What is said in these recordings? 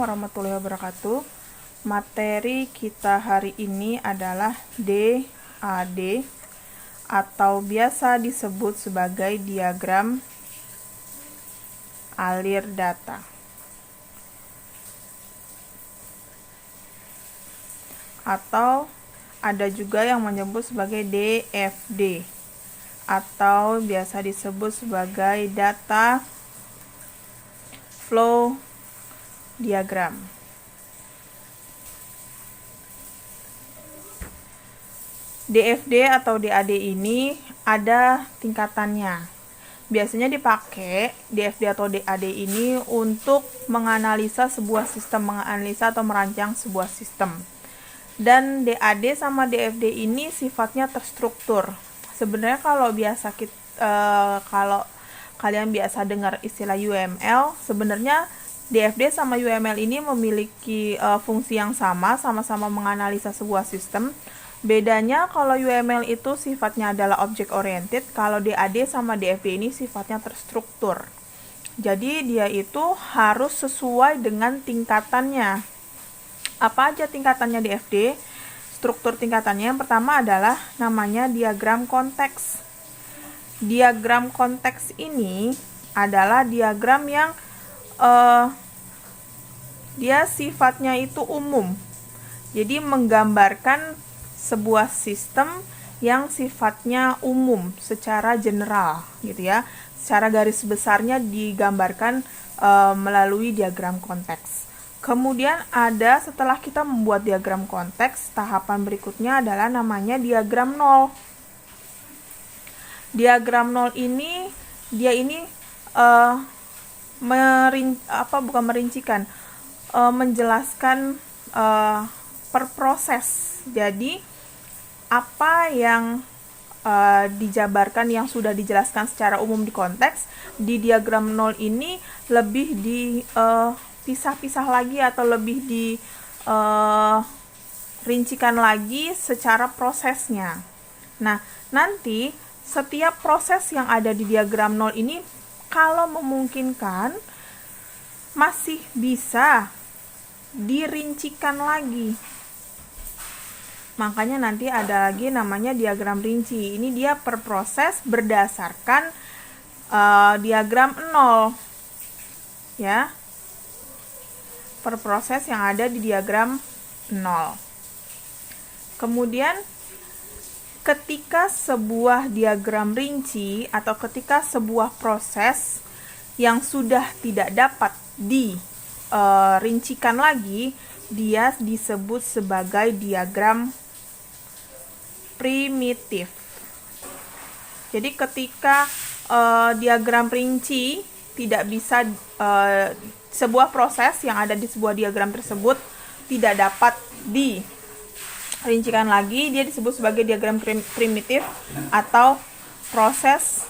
warahmatullahi wabarakatuh. Materi kita hari ini adalah DAD atau biasa disebut sebagai diagram alir data. Atau ada juga yang menyebut sebagai DFD atau biasa disebut sebagai data flow diagram. DFD atau DAD ini ada tingkatannya. Biasanya dipakai DFD atau DAD ini untuk menganalisa sebuah sistem, menganalisa atau merancang sebuah sistem. Dan DAD sama DFD ini sifatnya terstruktur. Sebenarnya kalau kalau kalian biasa dengar istilah UML, sebenarnya DFD sama UML ini memiliki fungsi yang sama-sama menganalisa sebuah sistem. Bedanya kalau UML itu sifatnya adalah object oriented, kalau DAD sama DFD ini sifatnya terstruktur. Jadi dia itu harus sesuai dengan tingkatannya. Apa aja tingkatannya DFD? Struktur tingkatannya yang pertama adalah namanya diagram konteks. Diagram konteks ini adalah diagram yang dia sifatnya itu umum. Jadi menggambarkan sebuah sistem yang sifatnya umum secara general gitu ya. Secara garis besarnya digambarkan melalui diagram konteks. Kemudian ada setelah kita membuat diagram konteks, tahapan berikutnya adalah namanya diagram nol. Diagram nol ini menjelaskan per proses. Jadi apa yang dijabarkan yang sudah dijelaskan secara umum di konteks, di diagram nol ini lebih dipisah-pisah lagi atau lebih dirincikan lagi secara prosesnya. Nah, nanti setiap proses yang ada di diagram nol ini kalau memungkinkan masih bisa dirincikan lagi. Makanya nanti ada lagi namanya diagram rinci. Ini dia per proses berdasarkan diagram nol. Ya. Per proses yang ada di diagram nol. Kemudian ketika sebuah diagram rinci atau ketika sebuah proses yang sudah tidak dapat dirincikan lagi, dia disebut sebagai diagram primitif. Jadi ketika diagram rinci tidak bisa, sebuah proses yang ada di sebuah diagram tersebut tidak dapat dirincikan lagi, dia disebut sebagai diagram primitif atau proses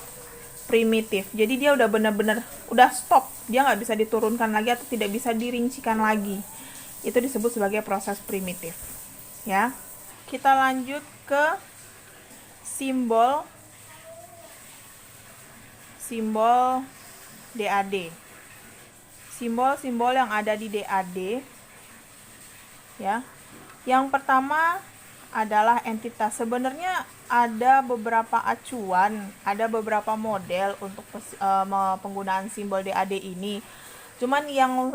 primitif. Jadi dia udah benar-benar udah stop, dia nggak bisa diturunkan lagi atau tidak bisa dirincikan lagi. Itu disebut sebagai proses primitif. Ya. Kita lanjut ke simbol DAD. Simbol-simbol yang ada di DAD, ya. Yang pertama adalah entitas. Sebenarnya ada beberapa acuan, ada beberapa model untuk penggunaan simbol DAD ini. Cuman yang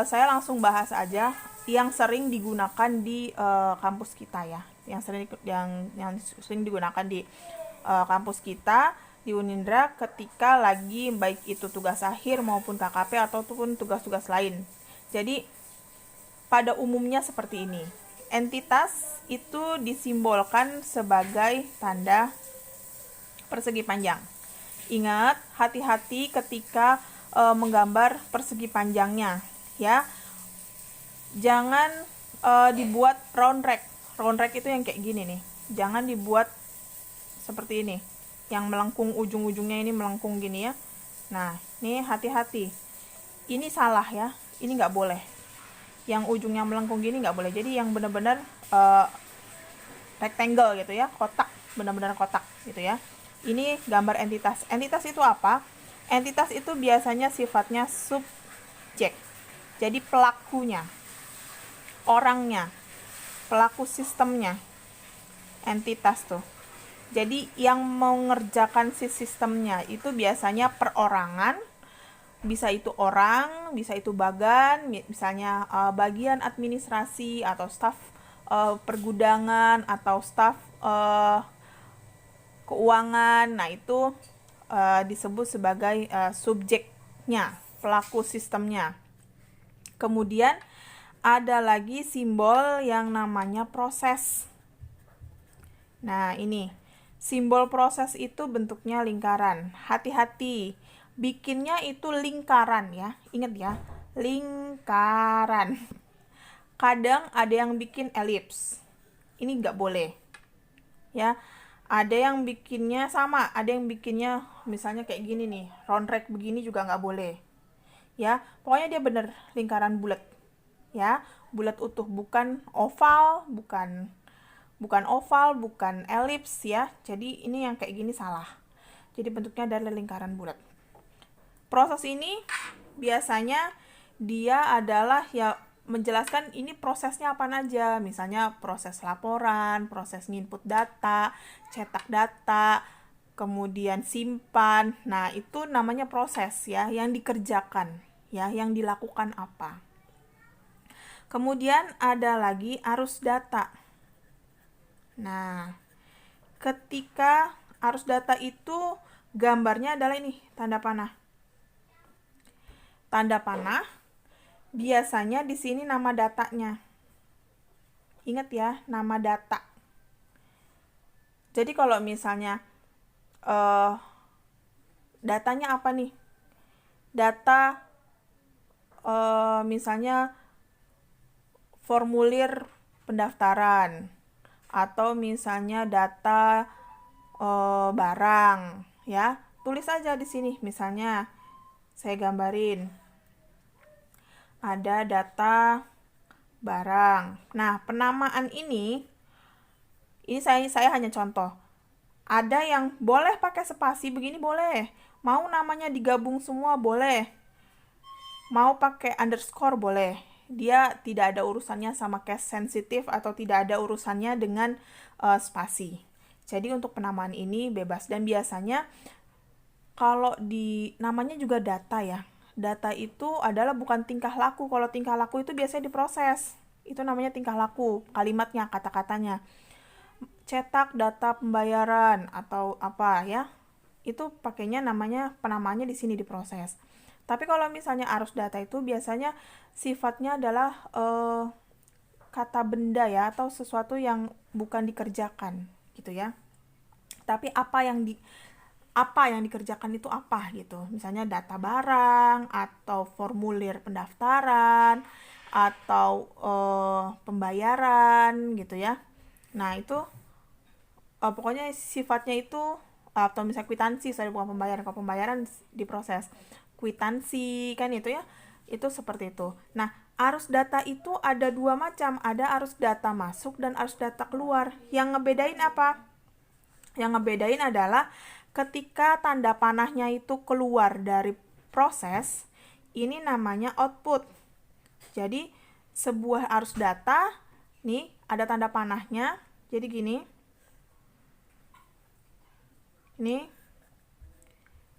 saya langsung bahas aja yang sering digunakan di kampus kita ya, yang sering digunakan di kampus kita di Unindra ketika lagi baik itu tugas akhir maupun KKP ataupun tugas-tugas lain. Jadi pada umumnya seperti ini. Entitas itu disimbolkan sebagai tanda persegi panjang. Ingat, hati-hati ketika menggambar persegi panjangnya ya. Jangan dibuat round rack. Round rack itu yang kayak gini nih. Jangan dibuat seperti ini. Yang melengkung, ujung-ujungnya ini melengkung gini ya. Nah, ini hati-hati. Ini salah ya. Ini nggak boleh. Yang ujungnya melengkung gini nggak boleh. Jadi yang benar-benar rectangle gitu ya. Kotak. Benar-benar kotak gitu ya. Ini gambar entitas. Entitas itu apa? Entitas itu biasanya sifatnya subjek. Jadi pelakunya, orangnya, pelaku sistemnya, entitas tuh. Jadi yang mengerjakan si sistemnya itu biasanya perorangan, bisa itu orang, bisa itu bagan, misalnya bagian administrasi atau staf pergudangan atau staf keuangan. Nah, itu disebut sebagai subjeknya, pelaku sistemnya. Kemudian ada lagi simbol yang namanya proses. Nah, ini simbol proses itu bentuknya lingkaran. Hati-hati, bikinnya itu lingkaran ya. Ingat ya, lingkaran. Kadang ada yang bikin elips. Ini nggak boleh. Ya, ada yang bikinnya sama, ada yang bikinnya misalnya kayak gini nih, round rack begini juga nggak boleh. Ya, pokoknya dia bener lingkaran bulat. Ya, bulat utuh, bukan oval, bukan oval, bukan elips ya. Jadi ini yang kayak gini salah. Jadi bentuknya adalah lingkaran bulat. Proses ini biasanya dia adalah ya menjelaskan ini prosesnya apa aja. Misalnya proses laporan, proses input data, cetak data, kemudian simpan. Nah, itu namanya proses ya, yang dikerjakan ya, yang dilakukan apa. Kemudian ada lagi arus data. Nah, ketika arus data itu gambarnya adalah ini, tanda panah. Tanda panah biasanya di sini nama datanya. Ingat ya, nama data. Jadi kalau misalnya datanya apa nih? Data misalnya formulir pendaftaran, atau misalnya data barang ya, tulis aja di sini. Misalnya saya gambarin ada data barang. Nah, penamaan ini saya hanya contoh. Ada yang boleh pakai spasi begini, boleh. Mau namanya digabung semua boleh. Mau pakai underscore boleh. Dia tidak ada urusannya sama case sensitif atau tidak ada urusannya dengan spasi. Jadi untuk penamaan ini bebas, dan biasanya kalau di namanya juga data ya. Data itu adalah bukan tingkah laku. Kalau tingkah laku itu biasanya diproses. Itu namanya tingkah laku, kalimatnya, kata-katanya. Cetak data pembayaran atau apa ya. Itu pakainya namanya penamaannya di sini diproses. Tapi kalau misalnya arus data itu biasanya sifatnya adalah kata benda ya, atau sesuatu yang bukan dikerjakan gitu ya. Tapi apa yang dikerjakan itu apa gitu. Misalnya data barang atau formulir pendaftaran atau pembayaran gitu ya. Nah, itu pokoknya sifatnya itu, atau misalnya kwitansi, bukan pembayaran. Kalau pembayaran diproses, kwitansi kan itu ya, itu seperti itu. Nah, arus data itu ada dua macam, ada arus data masuk dan arus data keluar. Yang ngebedain apa? Yang ngebedain adalah ketika tanda panahnya itu keluar dari proses, ini namanya output. Jadi sebuah arus data nih ada tanda panahnya, jadi gini. Ini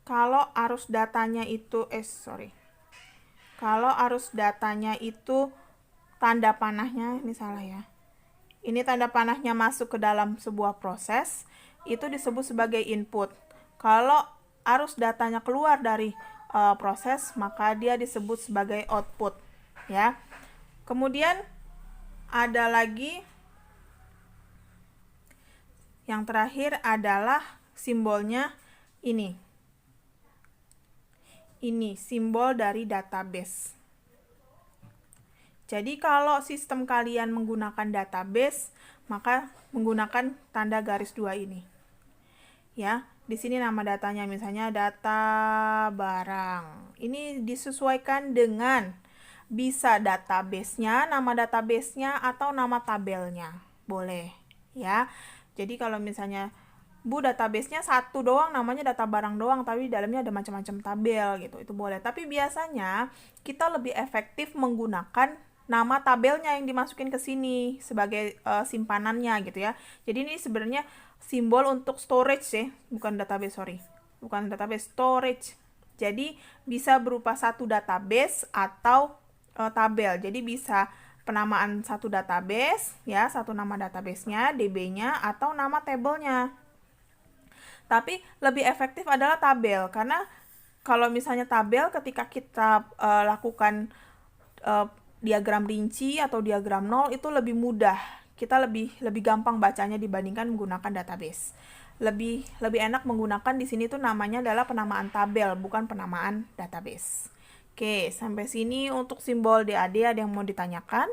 kalau arus datanya itu kalau arus datanya itu tanda panahnya, ini salah ya. Ini tanda panahnya masuk ke dalam sebuah proses, itu disebut sebagai input. Kalau arus datanya keluar dari proses, maka dia disebut sebagai output ya. Kemudian ada lagi yang terakhir adalah simbolnya ini. Ini simbol dari database. Jadi kalau sistem kalian menggunakan database, maka menggunakan tanda garis 2 ini. Ya, di sini nama datanya misalnya data barang. Ini disesuaikan dengan bisa database-nya, nama database-nya, atau nama tabelnya. Boleh ya. Jadi kalau misalnya Bu, database-nya satu doang, namanya data barang doang, tapi di dalamnya ada macam-macam tabel gitu. Itu boleh. Tapi biasanya kita lebih efektif menggunakan nama tabelnya yang dimasukin ke sini sebagai simpanannya gitu ya. Jadi ini sebenarnya simbol untuk storage ya, bukan database, sorry. Bukan database, storage. Jadi bisa berupa satu database atau tabel. Jadi bisa penamaan satu database ya, satu nama database-nya, DB-nya, atau nama tabelnya. Tapi lebih efektif adalah tabel, karena kalau misalnya tabel ketika kita lakukan diagram rinci atau diagram nol itu lebih mudah. Kita lebih gampang bacanya dibandingkan menggunakan database. Lebih enak menggunakan di sini tuh namanya adalah penamaan tabel, bukan penamaan database. Oke, sampai sini untuk simbol DAD. Ada yang mau ditanyakan?